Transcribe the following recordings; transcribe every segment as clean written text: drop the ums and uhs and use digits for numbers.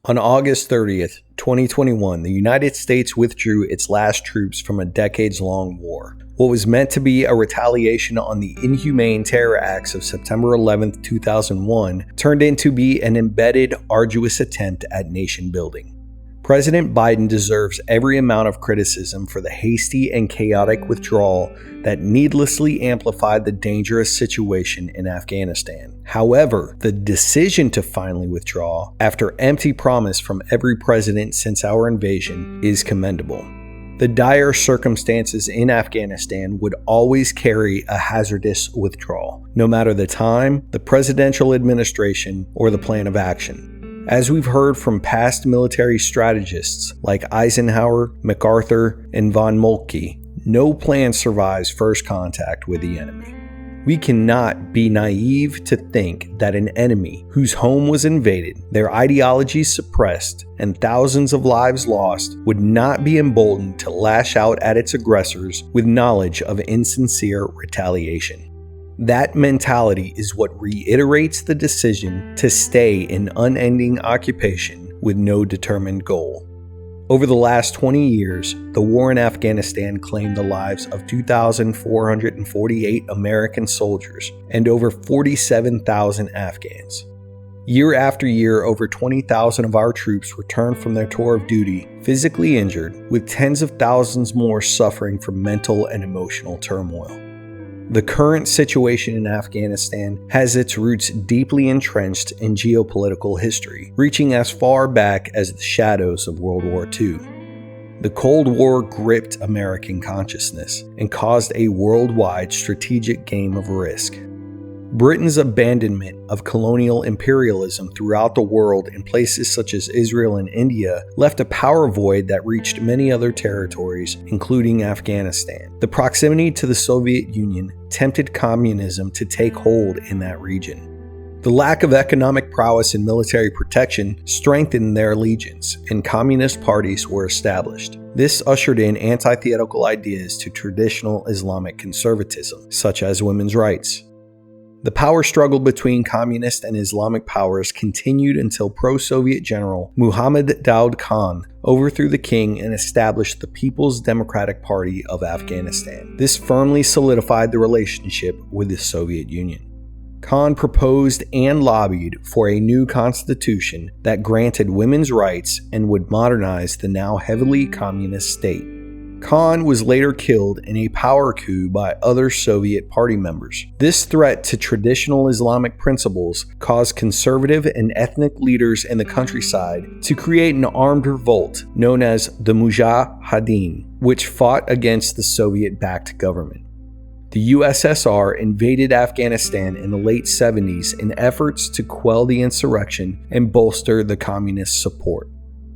On August 30th, 2021, the United States withdrew its last troops from a decades-long war. What was meant to be a retaliation on the inhumane terror acts of September 11, 2001, turned into be an embedded, arduous attempt at nation building. President Biden deserves every amount of criticism for the hasty and chaotic withdrawal that needlessly amplified the dangerous situation in Afghanistan. However, the decision to finally withdraw, after empty promise from every president since our invasion, is commendable. The dire circumstances in Afghanistan would always carry a hazardous withdrawal, no matter the time, the presidential administration, or the plan of action. As we've heard from past military strategists like Eisenhower, MacArthur, and von Moltke, no plan survives first contact with the enemy. We cannot be naive to think that an enemy whose home was invaded, their ideologies suppressed, and thousands of lives lost would not be emboldened to lash out at its aggressors with knowledge of insincere retaliation. That mentality is what reiterates the decision to stay in unending occupation with no determined goal. Over the last 20 years, the war in Afghanistan claimed the lives of 2,448 American soldiers and over 47,000 Afghans. Year after year, over 20,000 of our troops returned from their tour of duty physically injured, with tens of thousands more suffering from mental and emotional turmoil. The current situation in Afghanistan has its roots deeply entrenched in geopolitical history, reaching as far back as the shadows of World War II. The Cold War gripped American consciousness and caused a worldwide strategic game of risk. Britain's abandonment of colonial imperialism throughout the world in places such as Israel and India left a power void that reached many other territories, including Afghanistan. The proximity to the Soviet Union tempted communism to take hold in that region. The lack of economic prowess and military protection strengthened their allegiance, and communist parties were established. This ushered in antithetical ideas to traditional Islamic conservatism, such as women's rights. The power struggle between communist and Islamic powers continued until pro-Soviet general Muhammad Daoud Khan overthrew the king and established the People's Democratic Party of Afghanistan. This firmly solidified the relationship with the Soviet Union. Khan proposed and lobbied for a new constitution that granted women's rights and would modernize the now heavily communist state. Khan was later killed in a power coup by other Soviet party members. This threat to traditional Islamic principles caused conservative and ethnic leaders in the countryside to create an armed revolt known as the Mujahideen, which fought against the Soviet-backed government. The USSR invaded Afghanistan in the late 70s in efforts to quell the insurrection and bolster the communist support.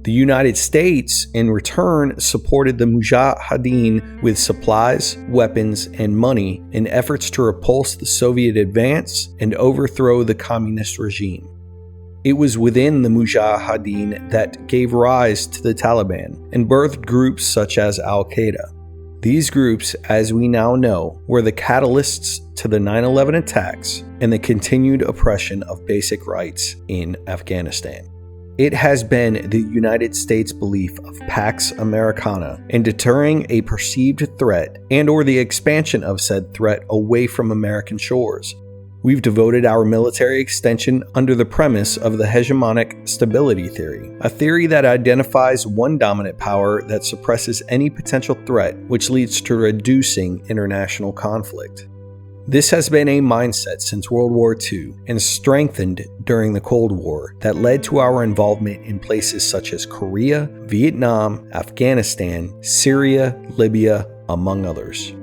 The United States, in return, supported the Mujahideen with supplies, weapons, and money in efforts to repulse the Soviet advance and overthrow the communist regime. It was within the Mujahideen that gave rise to the Taliban and birthed groups such as Al-Qaeda. These groups, as we now know, were the catalysts to the 9/11 attacks and the continued oppression of basic rights in Afghanistan. It has been the United States' belief of Pax Americana in deterring a perceived threat and/or the expansion of said threat away from American shores. We've devoted our military extension under the premise of the Hegemonic stability theory, a theory that identifies one dominant power that suppresses any potential threat, which leads to reducing international conflict. This has been a mindset since World War II and strengthened during the Cold War that led to our involvement in places such as Korea, Vietnam, Afghanistan, Syria, Libya, among others.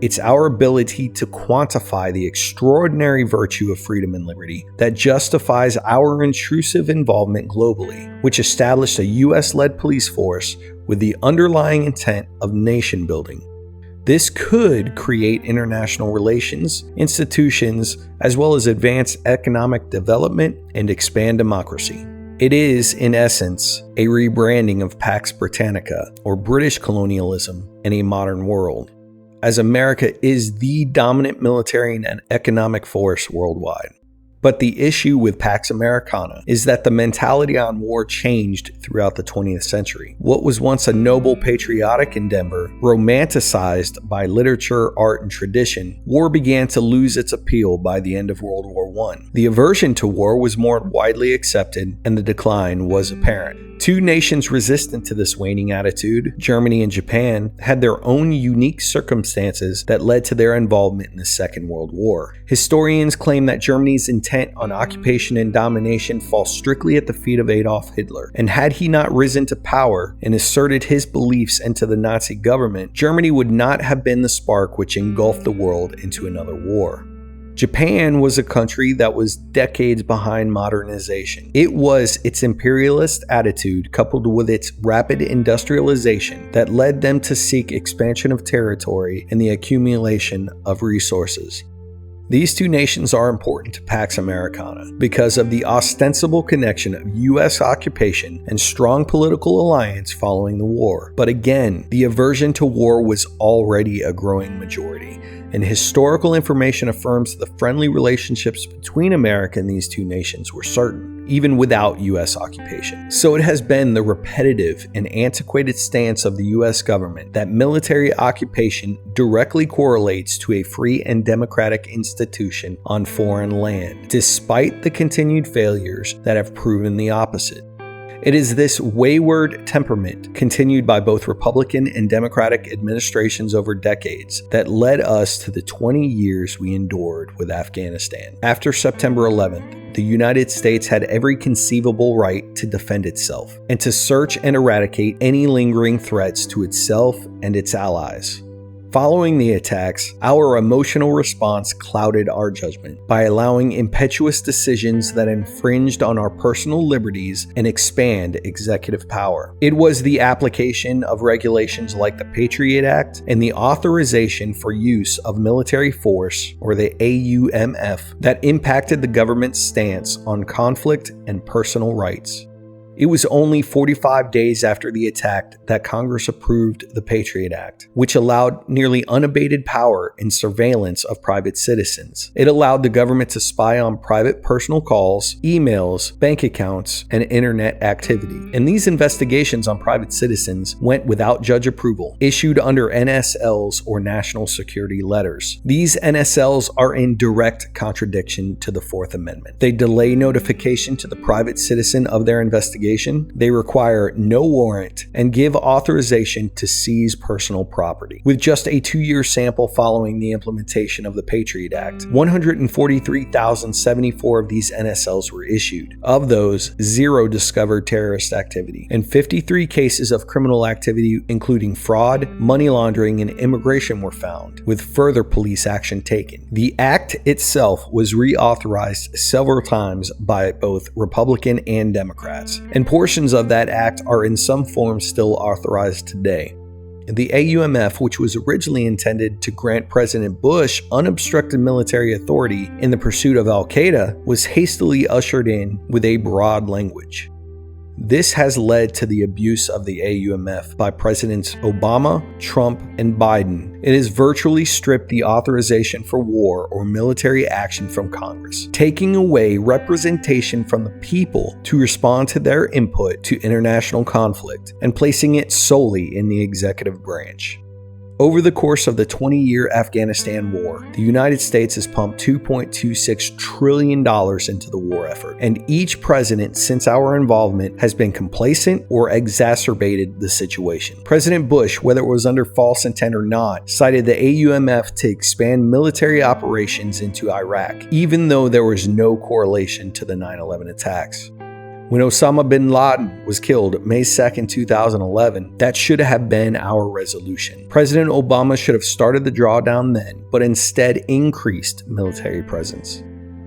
It's our ability to quantify the extraordinary virtue of freedom and liberty that justifies our intrusive involvement globally, which established a US-led police force with the underlying intent of nation building. This could create international relations, institutions, as well as advance economic development and expand democracy. It is, in essence, a rebranding of Pax Britannica, or British colonialism, in a modern world, as America is the dominant military and economic force worldwide. But the issue with Pax Americana is that the mentality on war changed throughout the 20th century. What was once a noble patriotic endeavor, romanticized by literature, art, and tradition, war began to lose its appeal by the end of World War I. The aversion to war was more widely accepted, and the decline was apparent. Two nations resistant to this waning attitude, Germany and Japan, had their own unique circumstances that led to their involvement in the Second World War. Historians claim that Germany's intent on occupation and domination falls strictly at the feet of Adolf Hitler, and had he not risen to power and asserted his beliefs into the Nazi government, Germany would not have been the spark which engulfed the world into another war. Japan was a country that was decades behind modernization. It was its imperialist attitude coupled with its rapid industrialization that led them to seek expansion of territory and the accumulation of resources. These two nations are important to Pax Americana because of the ostensible connection of U.S. occupation and strong political alliance following the war. But again, the aversion to war was already a growing majority, and historical information affirms the friendly relationships between America and these two nations were certain, even without U.S. occupation. So it has been the repetitive and antiquated stance of the U.S. government that military occupation directly correlates to a free and democratic institution on foreign land, despite the continued failures that have proven the opposite. It is this wayward temperament, continued by both Republican and Democratic administrations over decades, that led us to the 20 years we endured with Afghanistan. After September 11th, the United States had every conceivable right to defend itself and to search and eradicate any lingering threats to itself and its allies. Following the attacks, our emotional response clouded our judgment by allowing impetuous decisions that infringed on our personal liberties and expand executive power. It was the application of regulations like the Patriot Act and the authorization for use of military force, or the AUMF, that impacted the government's stance on conflict and personal rights. It was only 45 days after the attack that Congress approved the Patriot Act, which allowed nearly unabated power in surveillance of private citizens. It allowed the government to spy on private personal calls, emails, bank accounts, and internet activity. And these investigations on private citizens went without judge approval, issued under NSLs or national security letters. These NSLs are in direct contradiction to the Fourth Amendment. They delay notification to the private citizen of their investigation. They require no warrant and give authorization to seize personal property. With just a 2-year sample following the implementation of the Patriot Act, 143,074 of these NSLs were issued. Of those, 0 discovered terrorist activity, and 53 cases of criminal activity including fraud, money laundering, and immigration were found, with further police action taken. The act itself was reauthorized several times by both Republican and Democrats, and portions of that act are in some form still authorized today. The AUMF, which was originally intended to grant President Bush unobstructed military authority in the pursuit of al-Qaeda, was hastily ushered in with a broad language. This has led to the abuse of the AUMF by Presidents Obama, Trump, and Biden. It has virtually stripped the authorization for war or military action from Congress, taking away representation from the people to respond to their input to international conflict and placing it solely in the executive branch. Over the course of the 20-year Afghanistan war, the United States has pumped $2.26 trillion into the war effort, and each president since our involvement has been complacent or exacerbated the situation. President Bush, whether it was under false intent or not, cited the AUMF to expand military operations into Iraq, even though there was no correlation to the 9/11 attacks. When Osama bin Laden was killed May 2, 2011, that should have been our resolution. President Obama should have started the drawdown then, but instead increased military presence.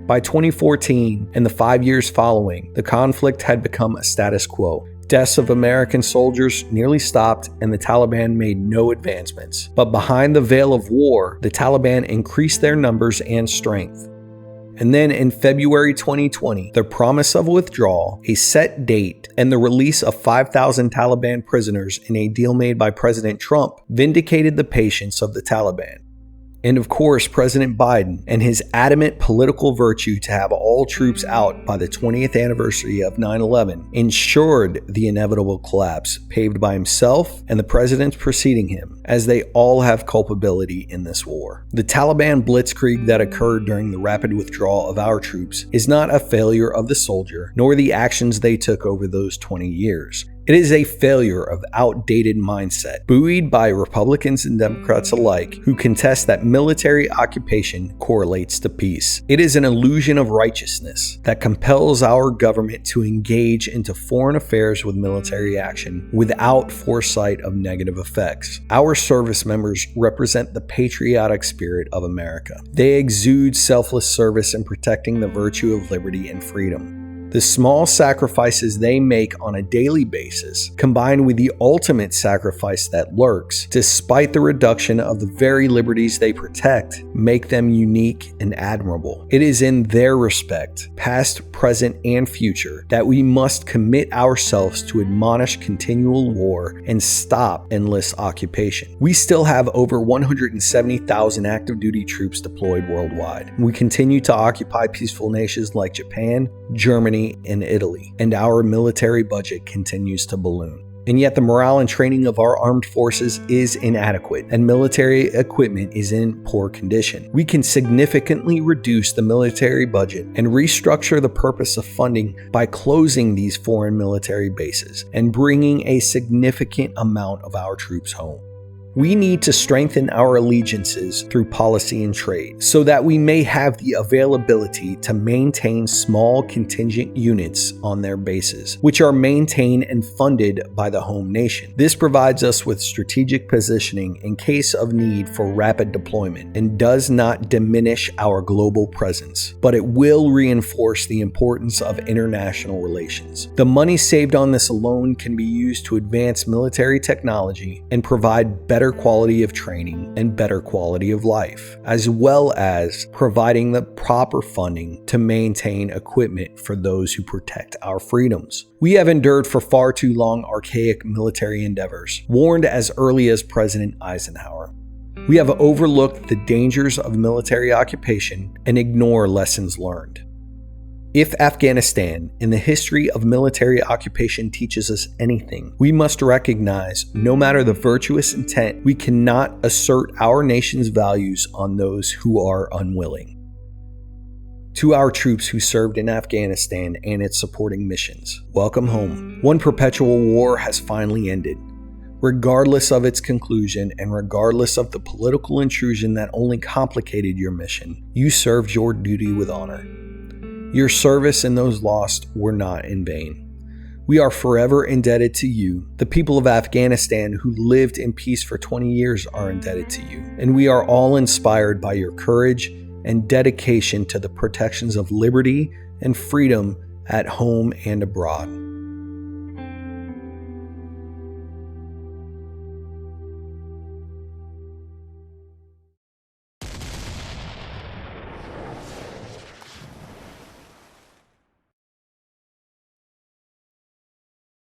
By 2014 and the 5 years following, the conflict had become a status quo. Deaths of American soldiers nearly stopped and the Taliban made no advancements. But behind the veil of war, the Taliban increased their numbers and strength. And then in February 2020, the promise of withdrawal, a set date, and the release of 5,000 Taliban prisoners in a deal made by President Trump vindicated the patience of the Taliban. And of course, President Biden and his adamant political virtue to have all troops out by the 20th anniversary of 9/11 ensured the inevitable collapse paved by himself and the presidents preceding him, as they all have culpability in this war. The Taliban blitzkrieg that occurred during the rapid withdrawal of our troops is not a failure of the soldier, nor the actions they took over those 20 years. It is a failure of outdated mindset, buoyed by Republicans and Democrats alike, who contest that military occupation correlates to peace. It is an illusion of righteousness that compels our government to engage into foreign affairs with military action without foresight of negative effects. Our service members represent the patriotic spirit of America. They exude selfless service in protecting the virtue of liberty and freedom. The small sacrifices they make on a daily basis, combined with the ultimate sacrifice that lurks, despite the reduction of the very liberties they protect, make them unique and admirable. It is in their respect, past, present, and future, that we must commit ourselves to admonish continual war and stop endless occupation. We still have over 170,000 active duty troops deployed worldwide. We continue to occupy peaceful nations like Japan, Germany, and Italy, and our military budget continues to balloon. And yet the morale and training of our armed forces is inadequate, and military equipment is in poor condition. We can significantly reduce the military budget and restructure the purpose of funding by closing these foreign military bases and bringing a significant amount of our troops home. We need to strengthen our allegiances through policy and trade so that we may have the availability to maintain small contingent units on their bases, which are maintained and funded by the home nation. This provides us with strategic positioning in case of need for rapid deployment and does not diminish our global presence, but it will reinforce the importance of international relations. The money saved on this alone can be used to advance military technology and provide better quality of training and better quality of life, as well as providing the proper funding to maintain equipment for those who protect our freedoms. We have endured for far too long archaic military endeavors, warned as early as President Eisenhower. We have overlooked the dangers of military occupation and ignore lessons learned. If Afghanistan in the history of military occupation teaches us anything, we must recognize, no matter the virtuous intent, we cannot assert our nation's values on those who are unwilling. To our troops who served in Afghanistan and its supporting missions, welcome home. One perpetual war has finally ended. Regardless of its conclusion and regardless of the political intrusion that only complicated your mission, you served your duty with honor. Your service and those lost were not in vain. We are forever indebted to you. The people of Afghanistan who lived in peace for 20 years are indebted to you. And we are all inspired by your courage and dedication to the protections of liberty and freedom at home and abroad.